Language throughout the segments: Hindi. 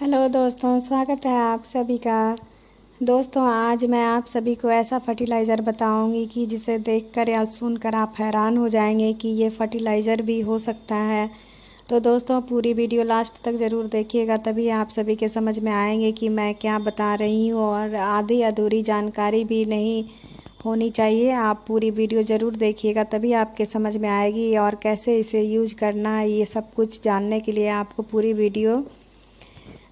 हेलो दोस्तों, स्वागत है आप सभी का। दोस्तों, आज मैं आप सभी को ऐसा फर्टिलाइज़र बताऊंगी कि जिसे देखकर या सुनकर आप हैरान हो जाएंगे कि ये फर्टिलाइज़र भी हो सकता है। तो दोस्तों, पूरी वीडियो लास्ट तक ज़रूर देखिएगा, तभी आप सभी के समझ में आएंगे कि मैं क्या बता रही हूँ। और आधी अधूरी जानकारी भी नहीं होनी चाहिए। आप पूरी वीडियो ज़रूर देखिएगा, तभी आपके समझ में आएगी। और कैसे इसे यूज करना है, ये सब कुछ जानने के लिए आपको पूरी वीडियो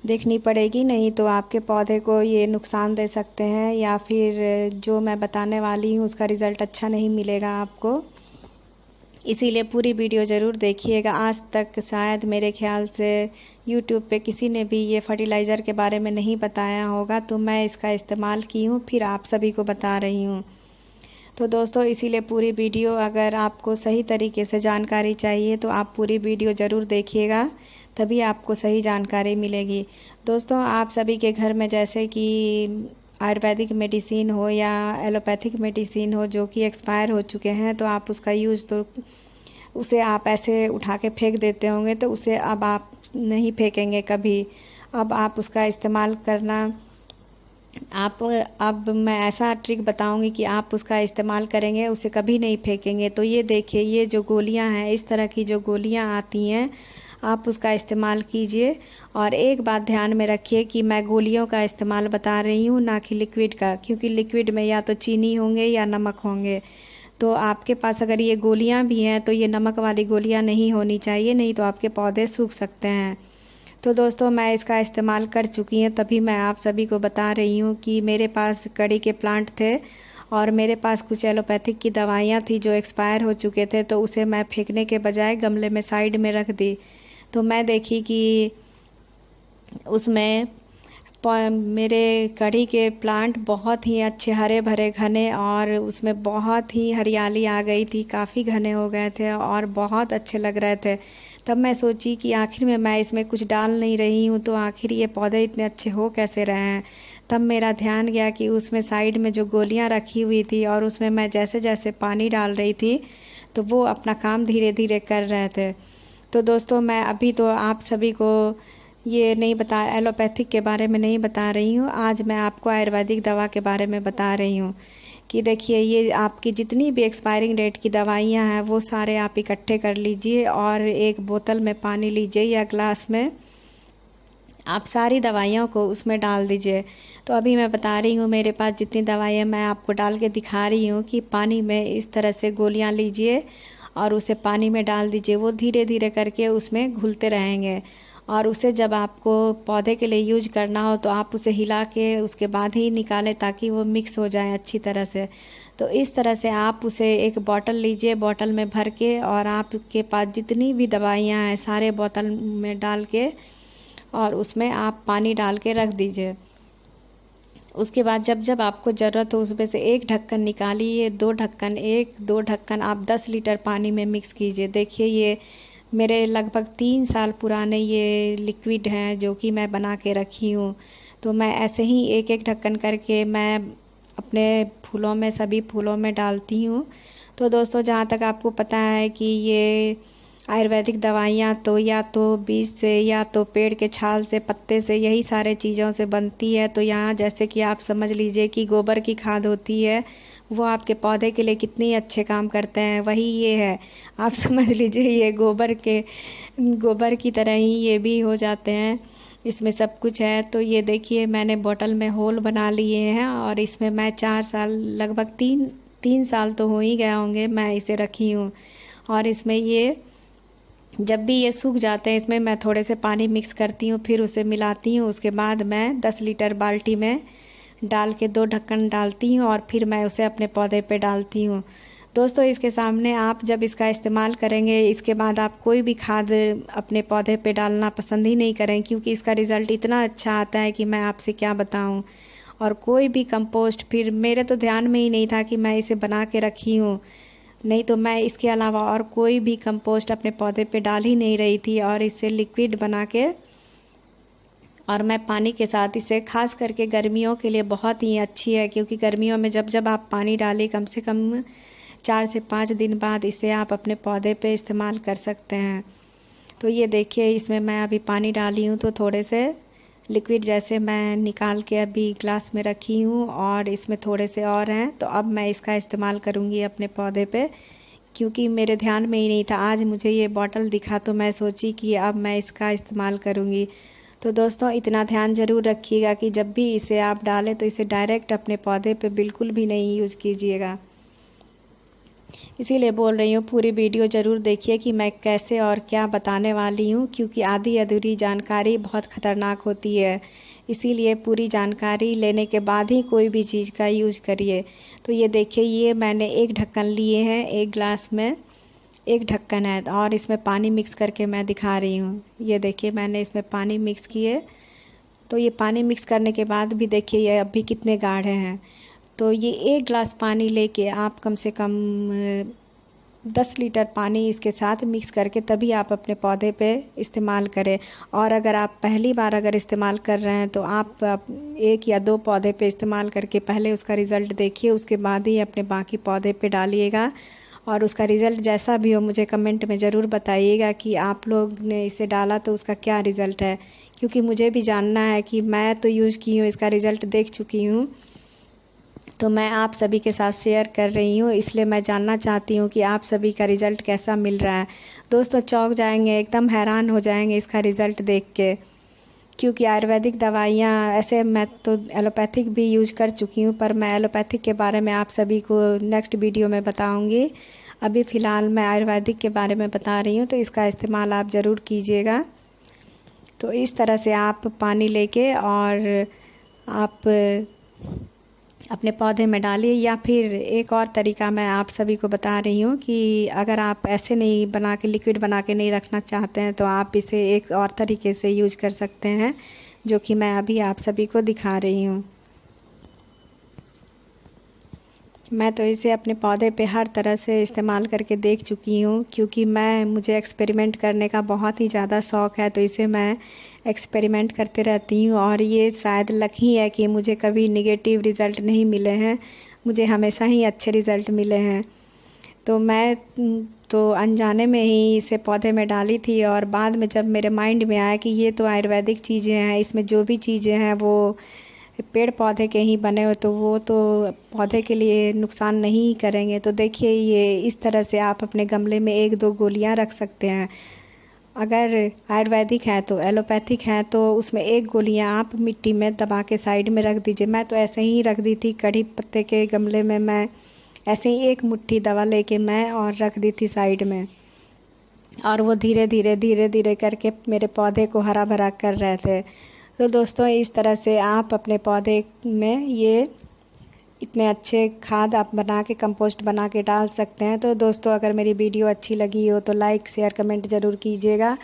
देखनी पड़ेगी, नहीं तो आपके पौधे को ये नुकसान दे सकते हैं या फिर जो मैं बताने वाली हूँ उसका रिज़ल्ट अच्छा नहीं मिलेगा आपको। इसीलिए पूरी वीडियो ज़रूर देखिएगा। आज तक शायद मेरे ख्याल से यूट्यूब पे किसी ने भी ये फर्टिलाइज़र के बारे में नहीं बताया होगा, तो मैं इसका इस्तेमाल की हूँ, फिर आप सभी को बता रही हूँ। तो दोस्तों, इसीलिए पूरी वीडियो, अगर आपको सही तरीके से जानकारी चाहिए तो आप पूरी वीडियो ज़रूर देखिएगा, तभी आपको सही जानकारी मिलेगी। दोस्तों, आप सभी के घर में जैसे कि आयुर्वेदिक मेडिसिन हो या एलोपैथिक मेडिसिन हो जो कि एक्सपायर हो चुके हैं, तो आप उसका यूज़ तो उसे आप ऐसे उठा के फेंक देते होंगे, तो उसे अब आप नहीं फेंकेंगे कभी। अब आप उसका इस्तेमाल करना, आप अब मैं ऐसा ट्रिक बताऊंगी कि आप उसका इस्तेमाल करेंगे, उसे कभी नहीं फेंकेंगे। तो ये देखिए, ये जो गोलियां हैं, इस तरह की जो गोलियां आती हैं, आप उसका इस्तेमाल कीजिए। और एक बात ध्यान में रखिए कि मैं गोलियों का इस्तेमाल बता रही हूँ, ना कि लिक्विड का, क्योंकि लिक्विड में या तो चीनी होंगे या नमक होंगे। तो आपके पास अगर ये गोलियां भी हैं तो ये नमक वाली गोलियां नहीं होनी चाहिए, नहीं तो आपके पौधे सूख सकते हैं। तो दोस्तों, मैं इसका इस्तेमाल कर चुकी हूँ, तभी मैं आप सभी को बता रही हूँ कि मेरे पास कड़ी के प्लांट थे और मेरे पास कुछ एलोपैथिक की दवाइयाँ थी जो एक्सपायर हो चुके थे, तो उसे मैं फेंकने के बजाय गमले में साइड में रख दी। तो मैं देखी कि उसमें मेरे कड़ी के प्लांट बहुत ही अच्छे हरे भरे घने, और उसमें बहुत ही हरियाली आ गई थी, काफ़ी घने हो गए थे और बहुत अच्छे लग रहे थे। तब मैं सोची कि आखिर में मैं इसमें कुछ डाल नहीं रही हूँ, तो आखिर ये पौधे इतने अच्छे हो कैसे रहे हैं। तब मेरा ध्यान गया कि उसमें साइड में जो गोलियाँ रखी हुई थी और उसमें मैं जैसे जैसे पानी डाल रही थी, तो वो अपना काम धीरे धीरे कर रहे थे। तो दोस्तों, मैं अभी तो आप सभी को ये नहीं बता एलोपैथिक के बारे में नहीं बता रही हूँ, आज मैं आपको आयुर्वेदिक दवा के बारे में बता रही हूँ। कि देखिए, ये आपकी जितनी भी एक्सपायरिंग डेट की दवाइयाँ हैं वो सारे आप इकट्ठे कर लीजिए और एक बोतल में पानी लीजिए या ग्लास में आप सारी दवाइयों को उसमें डाल दीजिए। तो अभी मैं बता रही हूँ, मेरे पास जितनी दवाइयाँ मैं आपको डाल के दिखा रही हूँ कि पानी में इस तरह से गोलियाँ लीजिए और उसे पानी में डाल दीजिए। वो धीरे धीरे करके उसमें घुलते रहेंगे और उसे जब आपको पौधे के लिए यूज करना हो तो आप उसे हिला के उसके बाद ही निकालें, ताकि वो मिक्स हो जाए अच्छी तरह से। तो इस तरह से आप उसे एक बोतल लीजिए, बोतल में भर के, और आपके पास जितनी भी दवाइयाँ हैं सारे बोतल में डाल के और उसमें आप पानी डाल के रख दीजिए। उसके बाद जब जब आपको ज़रूरत हो उसमें से एक ढक्कन निकालिए, दो ढक्कन आप 10 लीटर पानी में मिक्स कीजिए। देखिए, ये मेरे लगभग 3 साल पुराने ये लिक्विड हैं जो कि मैं बना के रखी हूँ। तो मैं ऐसे ही एक एक ढक्कन करके मैं अपने फूलों में, सभी फूलों में डालती हूँ। तो दोस्तों, जहाँ तक आपको पता है कि ये आयुर्वेदिक दवाइयाँ तो या तो बीज से या तो पेड़ के छाल से, पत्ते से, यही सारे चीज़ों से बनती है। तो यहाँ जैसे कि आप समझ लीजिए कि गोबर की खाद होती है, वो आपके पौधे के लिए कितनी अच्छे काम करते हैं, वही ये है। आप समझ लीजिए ये गोबर की तरह ही ये भी हो जाते हैं, इसमें सब कुछ है। तो ये देखिए, मैंने बोतल में होल बना लिए हैं और इसमें मैं 4 साल, लगभग तीन साल तो हो ही गए होंगे मैं इसे रखी हूँ। और इसमें ये जब भी ये सूख जाते हैं, इसमें मैं थोड़े से पानी मिक्स करती हूँ, फिर उसे मिलाती हूँ। उसके बाद मैं 10 लीटर बाल्टी में डाल के 2 ढक्कन डालती हूँ और फिर मैं उसे अपने पौधे पे डालती हूँ। दोस्तों, इसके सामने आप जब इसका इस्तेमाल करेंगे, इसके बाद आप कोई भी खाद अपने पौधे पे डालना पसंद ही नहीं करें, क्योंकि इसका रिज़ल्ट इतना अच्छा आता है कि मैं आपसे क्या बताऊँ। और कोई भी कंपोस्ट, फिर मेरे तो ध्यान में ही नहीं था कि मैं इसे बना के रखी हूँ, नहीं तो मैं इसके अलावा और कोई भी कंपोस्ट अपने पौधे पे डाल ही नहीं रही थी। और इससे लिक्विड बना के और मैं पानी के साथ इसे, खास करके गर्मियों के लिए बहुत ही अच्छी है, क्योंकि गर्मियों में जब जब आप पानी डालें, कम से कम 4 से 5 दिन बाद इसे आप अपने पौधे पे इस्तेमाल कर सकते हैं। तो ये देखिए, इसमें मैं अभी पानी डाली हूँ तो थोड़े से लिक्विड जैसे मैं निकाल के अभी ग्लास में रखी हूँ और इसमें थोड़े से और हैं, तो अब मैं इसका इस्तेमाल करूँगी अपने पौधे पे, क्योंकि मेरे ध्यान में ही नहीं था। आज मुझे ये बॉटल दिखा तो मैं सोची कि अब मैं इसका इस्तेमाल करूँगी। तो दोस्तों इतना ध्यान ज़रूर रखिएगा कि जब भी इसे आप डालें तो इसे डायरेक्ट अपने पौधे पे बिल्कुल भी नहीं यूज़ कीजिएगा। इसीलिए बोल रही हूँ पूरी वीडियो ज़रूर देखिए कि मैं कैसे और क्या बताने वाली हूँ, क्योंकि आधी अधूरी जानकारी बहुत ख़तरनाक होती है। इसीलिए पूरी जानकारी लेने के बाद ही कोई भी चीज़ का यूज करिए। तो ये देखिए, ये मैंने एक ढक्कन लिए हैं, एक ग्लास में एक ढक्कन है और इसमें पानी मिक्स करके मैं दिखा रही हूँ। ये देखिए मैंने इसमें पानी मिक्स किए, तो ये पानी मिक्स करने के बाद भी देखिए ये अभी कितने गाढ़े हैं। तो ये एक गिलास पानी लेके आप कम से कम 10 लीटर पानी इसके साथ मिक्स करके तभी आप अपने पौधे पे इस्तेमाल करें। और अगर आप पहली बार अगर इस्तेमाल कर रहे हैं तो आप 1 या 2 पौधे पे इस्तेमाल करके पहले उसका रिज़ल्ट देखिए, उसके बाद ही अपने बाकी पौधे पे डालिएगा। और उसका रिज़ल्ट जैसा भी हो मुझे कमेंट में ज़रूर बताइएगा कि आप लोग ने इसे डाला तो उसका क्या रिज़ल्ट है, क्योंकि मुझे भी जानना है कि मैं तो यूज़ की हूँ, इसका रिज़ल्ट देख चुकी हूँ, तो मैं आप सभी के साथ शेयर कर रही हूँ। इसलिए मैं जानना चाहती हूँ कि आप सभी का रिज़ल्ट कैसा मिल रहा है। दोस्तों चौंक जाएंगे, एकदम हैरान हो जाएंगे इसका रिज़ल्ट देख के, क्योंकि आयुर्वेदिक दवाइयाँ ऐसे मैं तो एलोपैथिक भी यूज कर चुकी हूँ, पर मैं एलोपैथिक के बारे में आप सभी को नेक्स्ट वीडियो में बताऊँगी। अभी फ़िलहाल मैं आयुर्वेदिक के बारे में बता रही हूँ, तो इसका इस्तेमाल आप ज़रूर कीजिएगा। तो इस तरह से आप पानी लेके और आप अपने पौधे में डालिए, या फिर एक और तरीका मैं आप सभी को बता रही हूँ कि अगर आप ऐसे नहीं बना के लिक्विड बना के नहीं रखना चाहते हैं तो आप इसे एक और तरीके से यूज कर सकते हैं, जो कि मैं अभी आप सभी को दिखा रही हूँ। मैं तो इसे अपने पौधे पे हर तरह से इस्तेमाल करके देख चुकी हूँ, क्योंकि मुझे एक्सपेरिमेंट करने का बहुत ही ज़्यादा शौक़ है, तो इसे मैं एक्सपेरिमेंट करते रहती हूँ। और ये शायद लक ही है कि मुझे कभी नेगेटिव रिज़ल्ट नहीं मिले हैं, मुझे हमेशा ही अच्छे रिज़ल्ट मिले हैं। तो मैं तो अनजाने में ही इसे पौधे में डाली थी, और बाद में जब मेरे माइंड में आया कि ये तो आयुर्वेदिक चीज़ें हैं, इसमें जो भी चीज़ें हैं वो पेड़ पौधे के ही बने हो, तो वो तो पौधे के लिए नुकसान नहीं करेंगे। तो देखिए ये इस तरह से आप अपने गमले में 1-2 गोलियां रख सकते हैं। अगर आयुर्वेदिक है तो एलोपैथिक है तो उसमें 1 गोलियां आप मिट्टी में दबा के साइड में रख दीजिए। मैं तो ऐसे ही रख दी थी, कड़ी पत्ते के गमले में मैं ऐसे ही 1 मुट्ठी दवा लेके मैं और रख दी थी साइड में, और वो धीरे धीरे करके मेरे पौधे को हरा भरा कर रहे थे। तो दोस्तों इस तरह से आप अपने पौधे में ये इतने अच्छे खाद आप बना के कंपोस्ट बना के डाल सकते हैं। तो दोस्तों अगर मेरी वीडियो अच्छी लगी हो तो लाइक शेयर कमेंट ज़रूर कीजिएगा,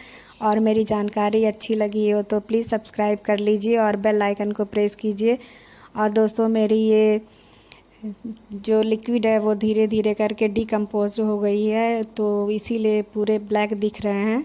और मेरी जानकारी अच्छी लगी हो तो प्लीज़ सब्सक्राइब कर लीजिए और बेल आइकन को प्रेस कीजिए। और दोस्तों मेरी ये जो लिक्विड है वो धीरे धीरे करके डिकम्पोज हो गई है, तो इसीलिए पूरे ब्लैक दिख रहे हैं।